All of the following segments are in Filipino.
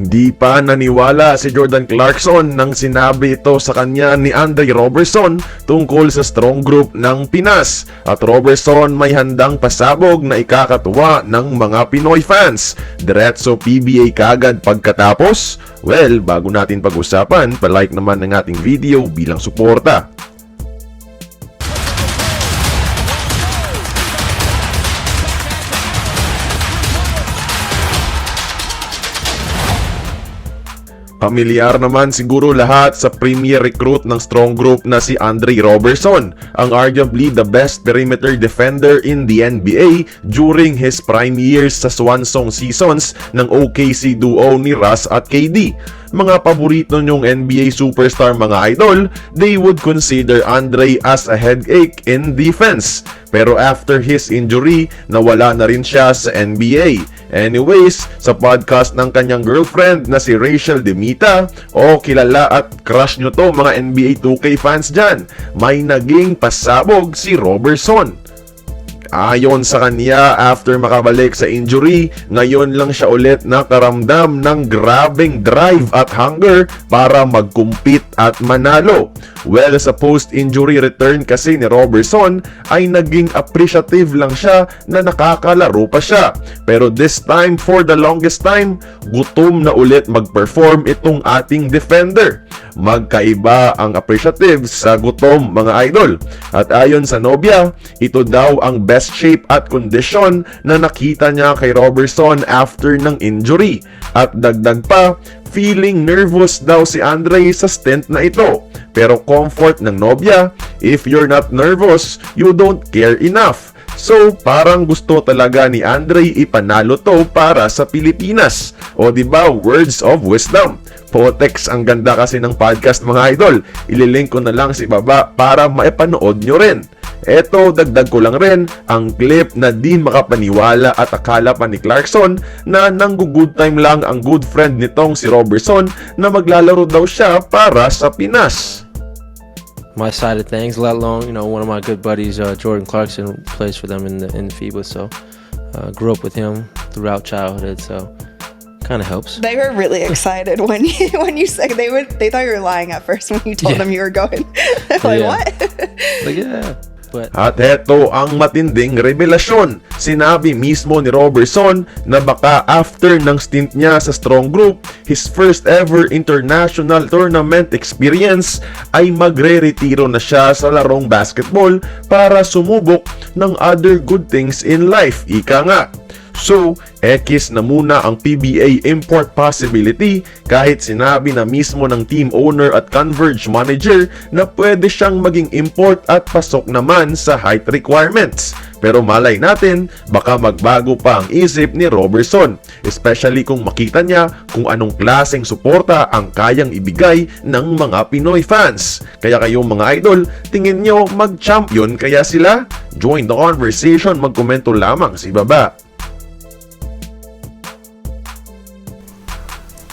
Hindi pa naniwala si Jordan Clarkson nang sinabi ito sa kanya ni Andre Robertson tungkol sa strong group ng Pinas, at Robertson may handang pasabog na ikakatuwa ng mga Pinoy fans. Diretso PBA kagad pagkatapos? Well, bago natin pag-usapan, palike naman ng ating video bilang suporta. Pamilyar naman siguro lahat sa premier recruit ng strong group na si Andre Robertson, ang arguably the best perimeter defender in the NBA during his prime years sa Swansong seasons ng OKC duo ni Russ at KD. Mga paborito nyong NBA superstar mga idol, they would consider Andre as a headache in defense. Pero after his injury, nawala na rin siya sa NBA. Anyways, sa podcast ng kanyang girlfriend na si Rachel Demita, kilala at crush nyo to mga NBA 2K fans dyan, may naging pasabog si Robertson. Ayon sa kanya, after makabalik sa injury, ngayon lang siya ulit nakaramdam ng grabeng drive at hunger para mag-compete at manalo. Well, sa post-injury return kasi ni Robertson ay naging appreciative lang siya na nakakalaro pa siya. Pero this time, for the longest time, gutom na ulit mag-perform itong ating defender. Magkaiba ang appreciative sa gutom mga idol. At ayon sa nobya, ito daw ang best shape at condition na nakita niya kay Robertson after ng injury. At dagdag pa, feeling nervous daw si Andre sa stint na ito. Pero comfort ng nobya, if you're not nervous, you don't care enough. So, parang gusto talaga ni Andre ipanalo to para sa Pilipinas. O diba, words of wisdom. Potex, ang ganda kasi ng podcast mga idol. Ililink ko na lang sa ibaba para maipanood nyo rin. Eto, dagdag ko lang rin ang clip na di makapaniwala at akala pa ni Clarkson na nanggo-good time lang ang good friend nitong si Robertson na maglalaro daw siya para sa Pinas. My side of things, let alone, one of my good buddies, Jordan Clarkson, plays for them in the FIBA, so grew up with him throughout childhood, so kind of helps. They were really excited when you said they thought you were lying at first when you told them you were going. Like, what? Like, yeah. At eto ang matinding revelasyon. Sinabi mismo ni Robertson na baka after ng stint niya sa strong group, his first ever international tournament experience ay magre-retiro na siya sa larong basketball para sumubok ng other good things in life. Ika nga. So, ekis na muna ang PBA import possibility kahit sinabi na mismo ng team owner at Converge manager na pwede siyang maging import at pasok naman sa height requirements. Pero malay natin, baka magbago pa ang isip ni Robertson, especially kung makita niya kung anong klaseng suporta ang kayang ibigay ng mga Pinoy fans. Kaya kayong mga idol, tingin nyo mag-champion kaya sila? Join the conversation, magkomento lamang sa ibaba.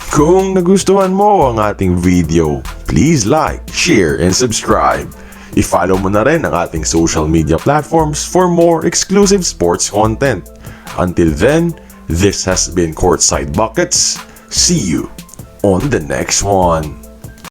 Kung nagustuhan mo ang ating video, please like, share, and subscribe. I-follow mo na rin ang ating social media platforms for more exclusive sports content. Until then, this has been Courtside Buckets. See you on the next one.